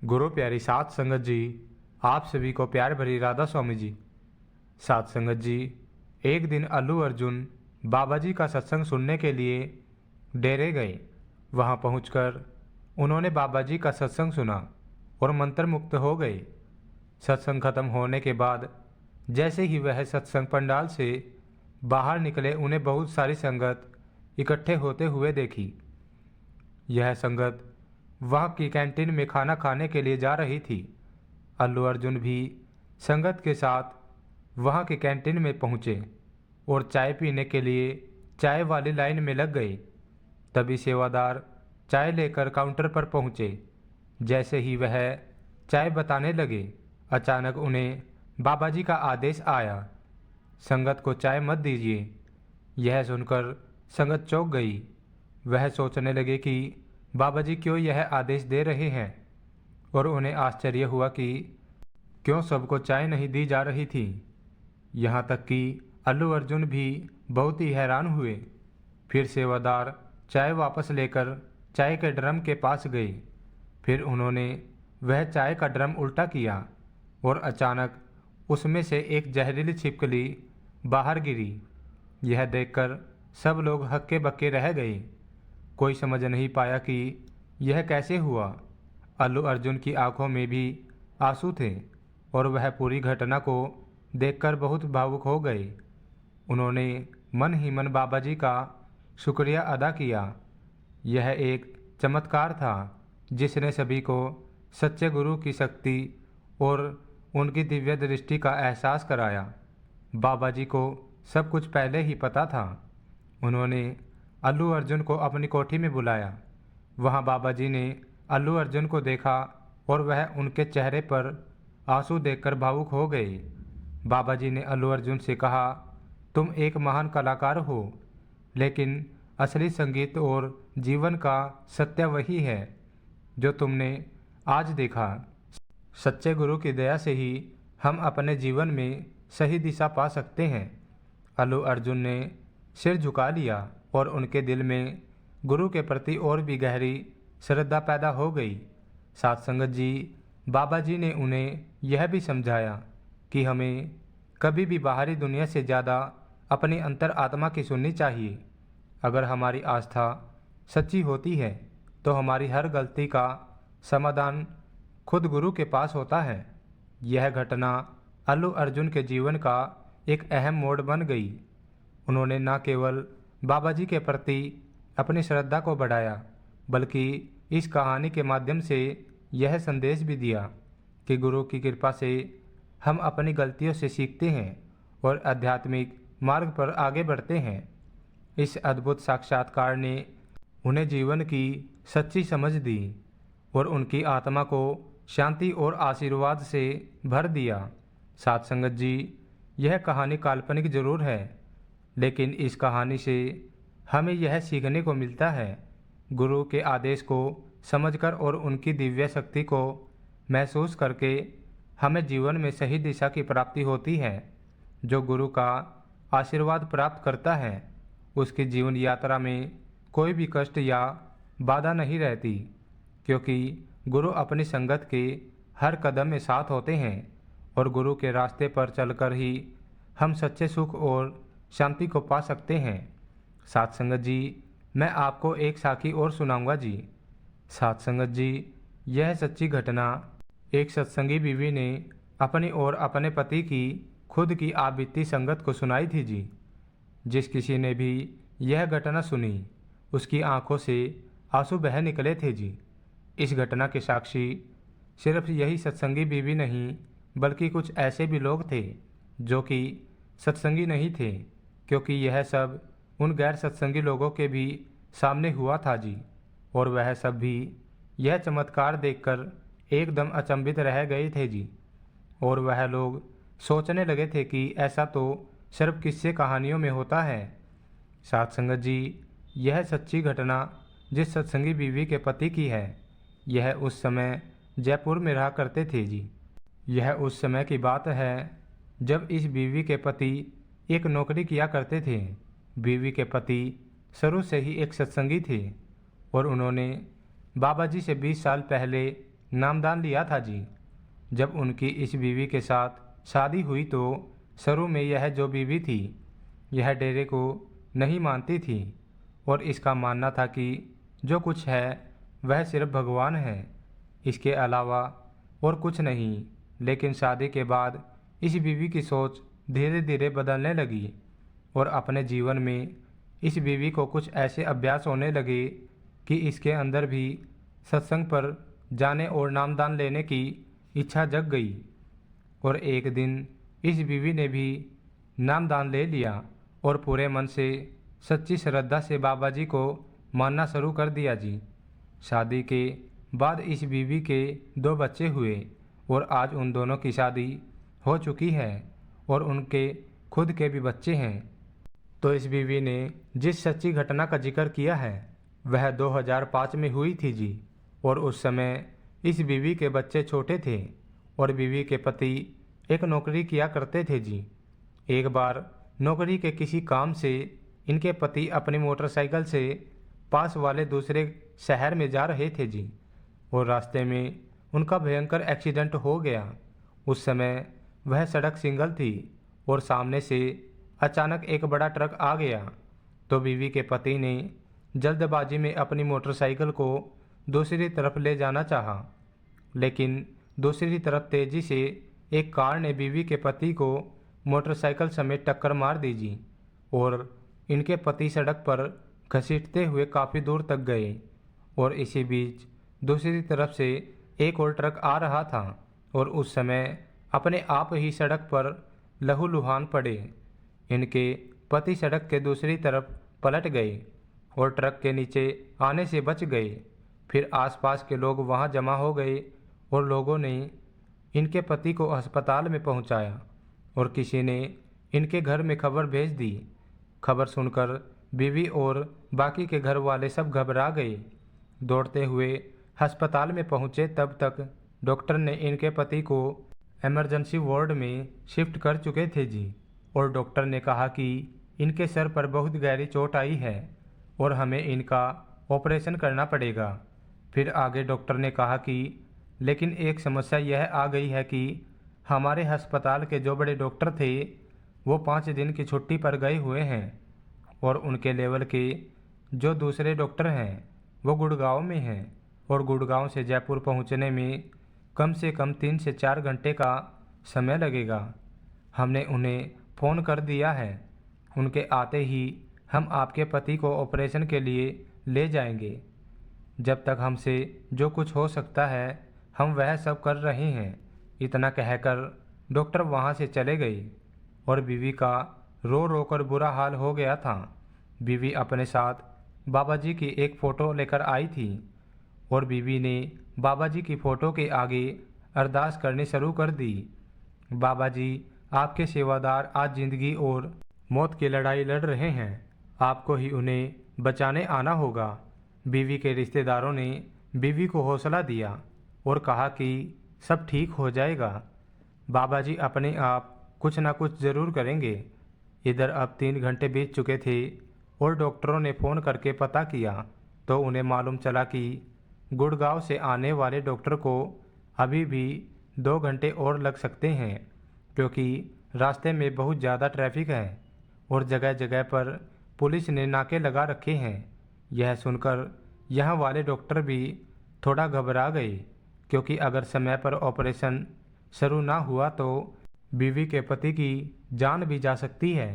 गुरु प्यारी सात संगत जी, आप सभी को प्यार भरी राधा स्वामी जी। सात संगत जी, एक दिन अल्लू अर्जुन बाबा जी का सत्संग सुनने के लिए डेरे गए। वहां पहुंचकर उन्होंने बाबा जी का सत्संग सुना और मंत्रमुग्ध हो गए। सत्संग खत्म होने के बाद जैसे ही वह सत्संग पंडाल से बाहर निकले, उन्हें बहुत सारी संगत इकट्ठे होते हुए देखी। यह संगत वहाँ की कैंटीन में खाना खाने के लिए जा रही थी। अल्लू अर्जुन भी संगत के साथ वहाँ की कैंटीन में पहुँचे और चाय पीने के लिए चाय वाली लाइन में लग गए। तभी सेवादार चाय लेकर काउंटर पर पहुँचे। जैसे ही वह चाय बताने लगे, अचानक उन्हें बाबा जी का आदेश आया, संगत को चाय मत दीजिए। यह सुनकर संगत चौंक गई। वह सोचने लगे कि बाबा जी क्यों यह आदेश दे रहे हैं, और उन्हें आश्चर्य हुआ कि क्यों सबको चाय नहीं दी जा रही थी। यहाँ तक कि अल्लू अर्जुन भी बहुत ही हैरान हुए। फिर सेवादार चाय वापस लेकर चाय के ड्रम के पास गए। फिर उन्होंने वह चाय का ड्रम उल्टा किया और अचानक उसमें से एक जहरीली छिपकली बाहर गिरी। यह देखकर सब लोग हक्के बक्के रह गए। कोई समझ नहीं पाया कि यह कैसे हुआ। अल्लू अर्जुन की आंखों में भी आंसू थे और वह पूरी घटना को देखकर बहुत भावुक हो गए। उन्होंने मन ही मन बाबा जी का शुक्रिया अदा किया। यह एक चमत्कार था जिसने सभी को सच्चे गुरु की शक्ति और उनकी दिव्य दृष्टि का एहसास कराया। बाबा जी को सब कुछ पहले ही पता था। उन्होंने अल्लू अर्जुन को अपनी कोठी में बुलाया। वहां बाबा जी ने अल्लू अर्जुन को देखा और वह उनके चेहरे पर आंसू देखकर भावुक हो गए। बाबा जी ने अल्लू अर्जुन से कहा, तुम एक महान कलाकार हो, लेकिन असली संगीत और जीवन का सत्य वही है जो तुमने आज देखा। सच्चे गुरु की दया से ही हम अपने जीवन में सही दिशा पा सकते हैं। अल्लू अर्जुन ने सिर झुका लिया और उनके दिल में गुरु के प्रति और भी गहरी श्रद्धा पैदा हो गई। साथ संगत जी, बाबा जी ने उन्हें यह भी समझाया कि हमें कभी भी बाहरी दुनिया से ज़्यादा अपनी अंतर आत्मा की सुननी चाहिए। अगर हमारी आस्था सच्ची होती है तो हमारी हर गलती का समाधान खुद गुरु के पास होता है। यह घटना अल्लू अर्जुन के जीवन का एक अहम मोड़ बन गई। उन्होंने न केवल बाबा जी के प्रति अपनी श्रद्धा को बढ़ाया, बल्कि इस कहानी के माध्यम से यह संदेश भी दिया कि गुरु की कृपा से हम अपनी गलतियों से सीखते हैं और आध्यात्मिक मार्ग पर आगे बढ़ते हैं। इस अद्भुत साक्षात्कार ने उन्हें जीवन की सच्ची समझ दी और उनकी आत्मा को शांति और आशीर्वाद से भर दिया। साथ संगत जी, यह कहानी काल्पनिक जरूर है, लेकिन इस कहानी से हमें यह सीखने को मिलता है, गुरु के आदेश को समझकर और उनकी दिव्य शक्ति को महसूस करके हमें जीवन में सही दिशा की प्राप्ति होती है। जो गुरु का आशीर्वाद प्राप्त करता है, उसकी जीवन यात्रा में कोई भी कष्ट या बाधा नहीं रहती, क्योंकि गुरु अपनी संगत के हर कदम में साथ होते हैं और गुरु के रास्ते पर चलकर ही हम सच्चे सुख और शांति को पा सकते हैं। साथ संगत जी, मैं आपको एक साखी और सुनाऊंगा जी। साथ संगत जी, यह सच्ची घटना एक सत्संगी बीवी ने अपनी और अपने पति की खुद की आप बीती संगत को सुनाई थी जी। जिस किसी ने भी यह घटना सुनी, उसकी आंखों से आंसू बह निकले थे जी। इस घटना के साक्षी सिर्फ यही सत्संगी बीवी नहीं, बल्कि कुछ ऐसे भी लोग थे जो कि सत्संगी नहीं थे, क्योंकि यह सब उन गैर सत्संगी लोगों के भी सामने हुआ था जी। और वह सब भी यह चमत्कार देखकर एकदम अचंभित रह गए थे जी। और वह लोग सोचने लगे थे कि ऐसा तो सिर्फ किस्से कहानियों में होता है। साथ संगत जी, यह सच्ची घटना जिस सत्संगी बीवी के पति की है, यह उस समय जयपुर में रहा करते थे जी। यह उस समय की बात है जब इस बीवी के पति एक नौकरी किया करते थे। बीवी के पति शुरू से ही एक सत्संगी थे और उन्होंने बाबा जी से 20 साल पहले नामदान लिया था जी। जब उनकी इस बीवी के साथ शादी हुई तो शुरू में यह जो बीवी थी यह डेरे को नहीं मानती थी और इसका मानना था कि जो कुछ है वह सिर्फ भगवान है, इसके अलावा और कुछ नहीं। लेकिन शादी के बाद इस बीवी की सोच धीरे धीरे बदलने लगी और अपने जीवन में इस बीवी को कुछ ऐसे अभ्यास होने लगे कि इसके अंदर भी सत्संग पर जाने और नामदान लेने की इच्छा जग गई। और एक दिन इस बीवी ने भी नामदान ले लिया और पूरे मन से सच्ची श्रद्धा से बाबा जी को मानना शुरू कर दिया जी। शादी के बाद इस बीवी के 2 बच्चे हुए और आज उन दोनों की शादी हो चुकी है और उनके खुद के भी बच्चे हैं। तो इस बीवी ने जिस सच्ची घटना का जिक्र किया है वह 2005 में हुई थी जी। और उस समय इस बीवी के बच्चे छोटे थे और बीवी के पति एक नौकरी किया करते थे जी। एक बार नौकरी के किसी काम से इनके पति अपनी मोटरसाइकिल से पास वाले दूसरे शहर में जा रहे थे जी और रास्ते में उनका भयंकर एक्सीडेंट हो गया। उस समय वह सड़क सिंगल थी और सामने से अचानक एक बड़ा ट्रक आ गया। तो बीवी के पति ने जल्दबाजी में अपनी मोटरसाइकिल को दूसरी तरफ ले जाना चाहा, लेकिन दूसरी तरफ तेजी से एक कार ने बीवी के पति को मोटरसाइकिल समेत टक्कर मार दी जी और इनके पति सड़क पर घसीटते हुए काफ़ी दूर तक गए। और इसी बीच दूसरी तरफ से एक और ट्रक आ रहा था और उस समय अपने आप ही सड़क पर लहूलुहान पड़े। इनके पति सड़क के दूसरी तरफ पलट गए और ट्रक के नीचे आने से बच गए। फिर आसपास के लोग वहां जमा हो गए और लोगों ने इनके पति को अस्पताल में पहुंचाया और किसी ने इनके घर में खबर भेज दी। खबर सुनकर बीवी और बाकी के घर वाले सब घबरा गए। दौड़ते हुए अस्पताल में पहुंचे तब तक डॉक्टर ने इनके पति को इमरजेंसी वार्ड में शिफ्ट कर चुके थे जी। और डॉक्टर ने कहा कि इनके सर पर बहुत गहरी चोट आई है और हमें इनका ऑपरेशन करना पड़ेगा। फिर आगे डॉक्टर ने कहा कि लेकिन एक समस्या यह आ गई है कि हमारे अस्पताल के जो बड़े डॉक्टर थे वो 5 दिन की छुट्टी पर गए हुए हैं और उनके लेवल के जो दूसरे डॉक्टर हैं वो गुड़गांव में हैं और गुड़गांव से जयपुर पहुंचने में कम से कम 3 से 4 घंटे का समय लगेगा। हमने उन्हें फ़ोन कर दिया है, उनके आते ही हम आपके पति को ऑपरेशन के लिए ले जाएंगे। जब तक हमसे जो कुछ हो सकता है हम वह सब कर रहे हैं। इतना कहकर डॉक्टर वहां से चले गए और बीवी का रो रो कर बुरा हाल हो गया था। बीवी अपने साथ बाबा जी की एक फ़ोटो लेकर आई थी और बीवी ने बाबा जी की फ़ोटो के आगे अरदास करनी शुरू कर दी। बाबा जी, आपके सेवादार आज ज़िंदगी और मौत की लड़ाई लड़ रहे हैं, आपको ही उन्हें बचाने आना होगा। बीवी के रिश्तेदारों ने बीवी को हौसला दिया और कहा कि सब ठीक हो जाएगा, बाबा जी अपने आप कुछ ना कुछ ज़रूर करेंगे। इधर अब 3 घंटे बीत चुके थे और डॉक्टरों ने फ़ोन करके पता किया तो उन्हें मालूम चला कि गुड़गांव से आने वाले डॉक्टर को अभी भी 2 घंटे और लग सकते हैं, क्योंकि रास्ते में बहुत ज़्यादा ट्रैफिक है और जगह जगह पर पुलिस ने नाके लगा रखे हैं। यह सुनकर यहाँ वाले डॉक्टर भी थोड़ा घबरा गए, क्योंकि अगर समय पर ऑपरेशन शुरू ना हुआ तो बीवी के पति की जान भी जा सकती है।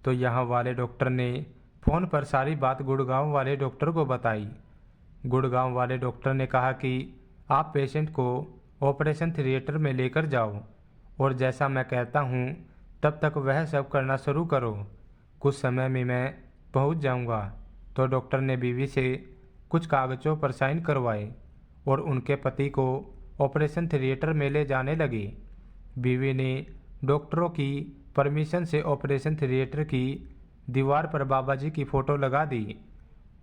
तो यहाँ वाले डॉक्टर ने फ़ोन पर सारी बात गुड़गांव वाले डॉक्टर को बताई। गुड़गांव वाले डॉक्टर ने कहा कि आप पेशेंट को ऑपरेशन थिएटर में लेकर जाओ और जैसा मैं कहता हूँ तब तक वह सब करना शुरू करो, कुछ समय में मैं पहुँच जाऊँगा। तो डॉक्टर ने बीवी से कुछ कागज़ों पर साइन करवाए और उनके पति को ऑपरेशन थिएटर में ले जाने लगे। बीवी ने डॉक्टरों की परमिशन से ऑपरेशन थिएटर की दीवार पर बाबा जी की फ़ोटो लगा दी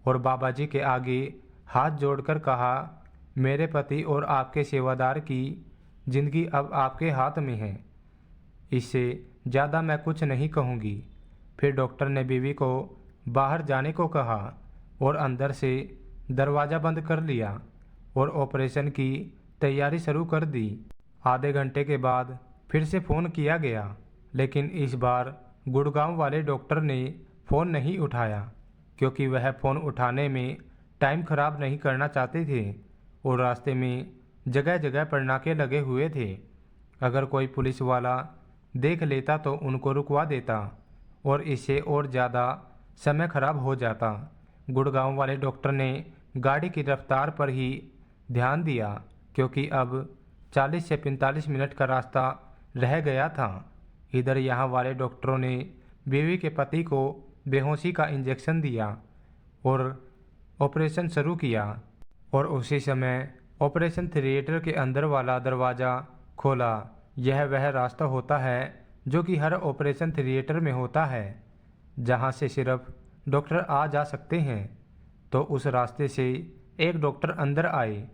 और बाबा जी के आगे हाथ जोड़कर कहा, मेरे पति और आपके सेवादार की ज़िंदगी अब आपके हाथ में है, इससे ज़्यादा मैं कुछ नहीं कहूँगी। फिर डॉक्टर ने बीवी को बाहर जाने को कहा और अंदर से दरवाज़ा बंद कर लिया और ऑपरेशन की तैयारी शुरू कर दी। आधे घंटे के बाद फिर से फ़ोन किया गया, लेकिन इस बार गुड़गांव वाले डॉक्टर ने फ़ोन नहीं उठाया, क्योंकि वह फ़ोन उठाने में टाइम ख़राब नहीं करना चाहते थे और रास्ते में जगह जगह पर नाके लगे हुए थे। अगर कोई पुलिस वाला देख लेता तो उनको रुकवा देता और इससे और ज़्यादा समय खराब हो जाता। गुड़गांव वाले डॉक्टर ने गाड़ी की रफ्तार पर ही ध्यान दिया, क्योंकि अब 40 से 45 मिनट का रास्ता रह गया था। इधर यहाँ वाले डॉक्टरों ने बीवी के पति को बेहोशी का इंजेक्शन दिया और ऑपरेशन शुरू किया और उसी समय ऑपरेशन थिएटर के अंदर वाला दरवाज़ा खोला। यह वह रास्ता होता है जो कि हर ऑपरेशन थिएटर में होता है, जहाँ से सिर्फ डॉक्टर आ जा सकते हैं। तो उस रास्ते से एक डॉक्टर अंदर आए।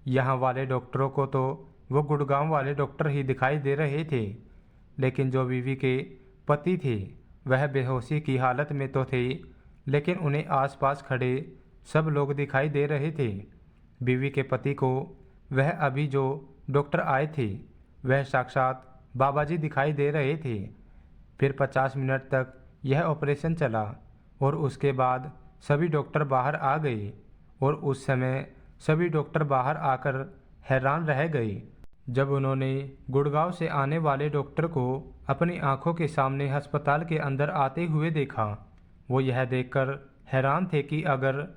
यहाँ वाले डॉक्टरों को तो वो गुड़गांव वाले डॉक्टर ही दिखाई दे रहे थे, लेकिन जो बीवी के पति थे वह बेहोशी की हालत में तो थे, लेकिन उन्हें आसपास खड़े सब लोग दिखाई दे रहे थे। बीवी के पति को वह अभी जो डॉक्टर आए थे वह साक्षात बाबा जी दिखाई दे रहे थे। फिर 50 मिनट तक यह ऑपरेशन चला और उसके बाद सभी डॉक्टर बाहर आ गए और उस समय सभी डॉक्टर बाहर आकर हैरान रह गए जब उन्होंने गुड़गांव से आने वाले डॉक्टर को अपनी आंखों के सामने अस्पताल के अंदर आते हुए देखा। वो यह देखकर हैरान थे कि अगर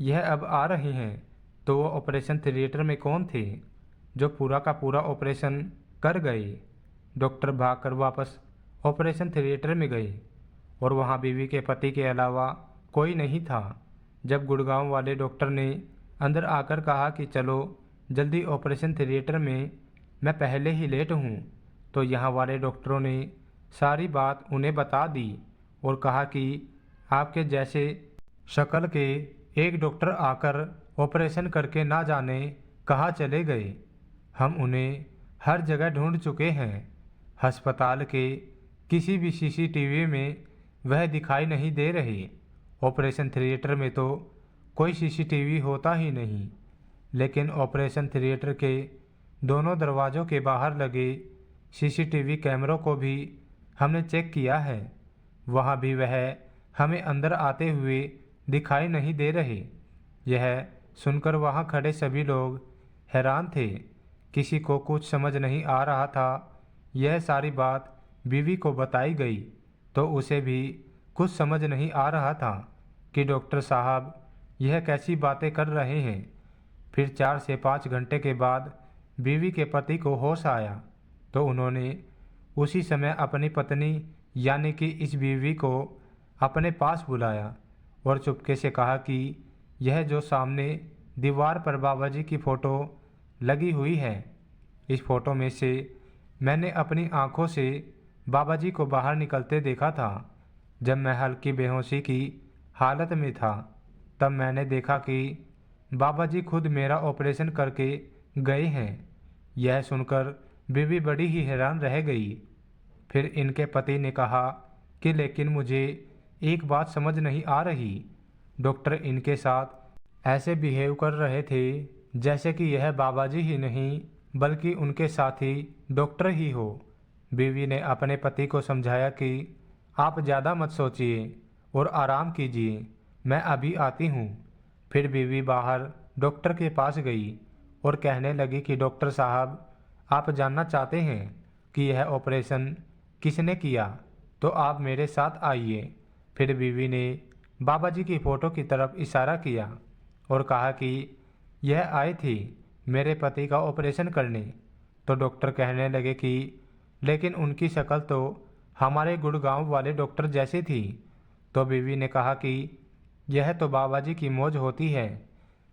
यह अब आ रहे हैं तो वो ऑपरेशन थिएटर में कौन थे जो पूरा का पूरा ऑपरेशन कर गए। डॉक्टर भागकर वापस ऑपरेशन थिएटर में गए और वहाँ बीवी के पति के अलावा कोई नहीं था। जब गुड़गांव वाले डॉक्टर ने अंदर आकर कहा कि चलो जल्दी ऑपरेशन थिएटर में, मैं पहले ही लेट हूँ, तो यहाँ वाले डॉक्टरों ने सारी बात उन्हें बता दी और कहा कि आपके जैसे शक्ल के एक डॉक्टर आकर ऑपरेशन करके ना जाने कहाँ चले गए। हम उन्हें हर जगह ढूंढ चुके हैं। अस्पताल के किसी भी सीसीटीवी में वह दिखाई नहीं दे रहे। ऑपरेशन थिएटर में तो कोई सीसीटीवी होता ही नहीं, लेकिन ऑपरेशन थिएटर के दोनों दरवाज़ों के बाहर लगे सीसीटीवी कैमरों को भी हमने चेक किया है। वहाँ भी वह हमें अंदर आते हुए दिखाई नहीं दे रहे। यह सुनकर वहाँ खड़े सभी लोग हैरान थे। किसी को कुछ समझ नहीं आ रहा था। यह सारी बात बीवी को बताई गई तो उसे भी कुछ समझ नहीं आ रहा था कि डॉक्टर साहब यह कैसी बातें कर रहे हैं। फिर 4 से 5 घंटे के बाद बीवी के पति को होश आया तो उन्होंने उसी समय अपनी पत्नी यानी कि इस बीवी को अपने पास बुलाया और चुपके से कहा कि यह जो सामने दीवार पर बाबा जी की फ़ोटो लगी हुई है, इस फ़ोटो में से मैंने अपनी आँखों से बाबा जी को बाहर निकलते देखा था। जब मैं हल्की बेहोशी की हालत में था तब मैंने देखा कि बाबा जी खुद मेरा ऑपरेशन करके गए हैं। यह सुनकर बीवी बड़ी ही हैरान रह गई। फिर इनके पति ने कहा कि लेकिन मुझे एक बात समझ नहीं आ रही, डॉक्टर इनके साथ ऐसे बिहेव कर रहे थे जैसे कि यह बाबा जी ही नहीं बल्कि उनके साथी डॉक्टर ही हो। बीवी ने अपने पति को समझाया कि आप ज़्यादा मत सोचिए और आराम कीजिए, मैं अभी आती हूँ। फिर बीवी बाहर डॉक्टर के पास गई और कहने लगी कि डॉक्टर साहब, आप जानना चाहते हैं कि यह ऑपरेशन किसने किया, तो आप मेरे साथ आइए। फिर बीवी ने बाबा जी की फ़ोटो की तरफ इशारा किया और कहा कि यह आए थे मेरे पति का ऑपरेशन करने। तो डॉक्टर कहने लगे कि लेकिन उनकी शक्ल तो हमारे गुड़गांव वाले डॉक्टर जैसी थी। तो बीवी ने कहा कि यह तो बाबा जी की मौज होती है,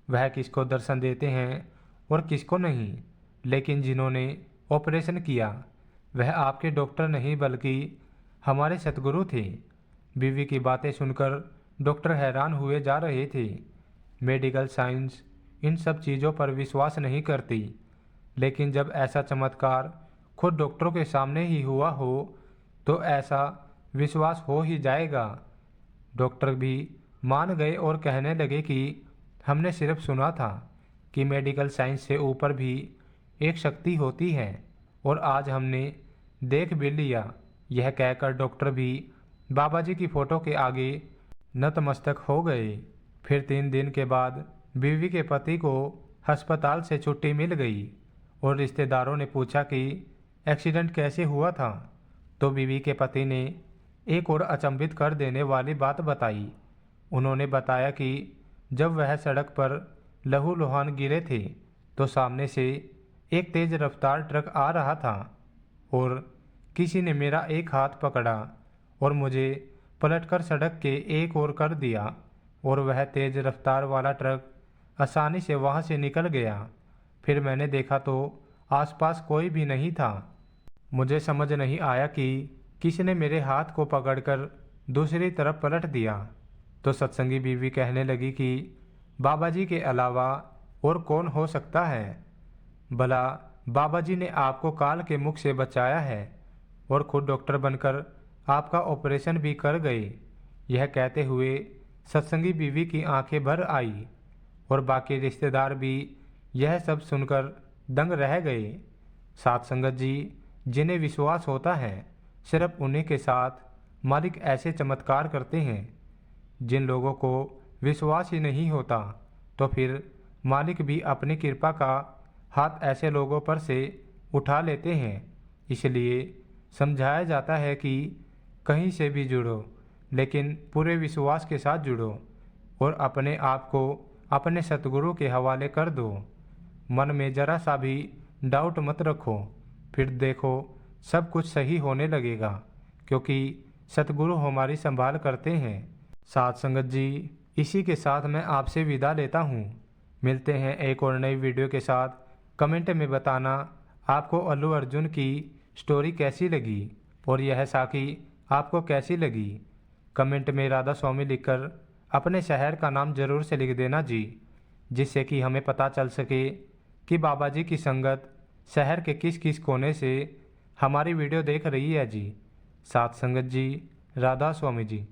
वह किसको दर्शन देते हैं और किसको नहीं, लेकिन जिन्होंने ऑपरेशन किया वह आपके डॉक्टर नहीं बल्कि हमारे सतगुरु थे। बीवी की बातें सुनकर डॉक्टर हैरान हुए जा रहे थे। मेडिकल साइंस इन सब चीज़ों पर विश्वास नहीं करती, लेकिन जब ऐसा चमत्कार खुद डॉक्टरों के सामने ही हुआ हो तो ऐसा विश्वास हो ही जाएगा। डॉक्टर भी मान गए और कहने लगे कि हमने सिर्फ सुना था कि मेडिकल साइंस से ऊपर भी एक शक्ति होती है और आज हमने देख भी लिया। यह कहकर डॉक्टर भी बाबा जी की फोटो के आगे नतमस्तक हो गए। फिर 3 दिन के बाद बीवी के पति को अस्पताल से छुट्टी मिल गई और रिश्तेदारों ने पूछा कि एक्सीडेंट कैसे हुआ था, तो बीवी के पति ने एक और अचंभित कर देने वाली बात बताई। उन्होंने बताया कि जब वह सड़क पर लहूलुहान गिरे थे तो सामने से एक तेज रफ्तार ट्रक आ रहा था और किसी ने मेरा एक हाथ पकड़ा और मुझे पलटकर सड़क के एक ओर कर दिया और वह तेज रफ्तार वाला ट्रक आसानी से वहां से निकल गया। फिर मैंने देखा तो आसपास कोई भी नहीं था। मुझे समझ नहीं आया कि किसी ने मेरे हाथ को पकड़कर दूसरी तरफ पलट दिया। तो सत्संगी बीवी कहने लगी कि बाबा जी के अलावा और कौन हो सकता है। भला बाबा जी ने आपको काल के मुख से बचाया है और खुद डॉक्टर बनकर आपका ऑपरेशन भी कर गए। यह कहते हुए सत्संगी बीवी की आंखें भर आई और बाकी रिश्तेदार भी यह सब सुनकर दंग रह गए। साथ संगत जी, जिन्हें विश्वास होता है सिर्फ उन्हीं के साथ मालिक ऐसे चमत्कार करते हैं। जिन लोगों को विश्वास ही नहीं होता तो फिर मालिक भी अपनी कृपा का हाथ ऐसे लोगों पर से उठा लेते हैं। इसलिए समझाया जाता है कि कहीं से भी जुड़ो लेकिन पूरे विश्वास के साथ जुड़ो और अपने आप को अपने सतगुरु के हवाले कर दो। मन में जरा सा भी डाउट मत रखो, फिर देखो सब कुछ सही होने लगेगा, क्योंकि सतगुरु हमारी संभाल करते हैं। साथ संगत जी, इसी के साथ मैं आपसे विदा लेता हूँ। मिलते हैं एक और नई वीडियो के साथ। कमेंट में बताना आपको अल्लू अर्जुन की स्टोरी कैसी लगी और यह साखी आपको कैसी लगी। कमेंट में राधा स्वामी लिखकर अपने शहर का नाम जरूर से लिख देना जी, जिससे कि हमें पता चल सके कि बाबा जी की संगत शहर के किस किस कोने से हमारी वीडियो देख रही है जी। साथ संगत जी, राधा स्वामी जी।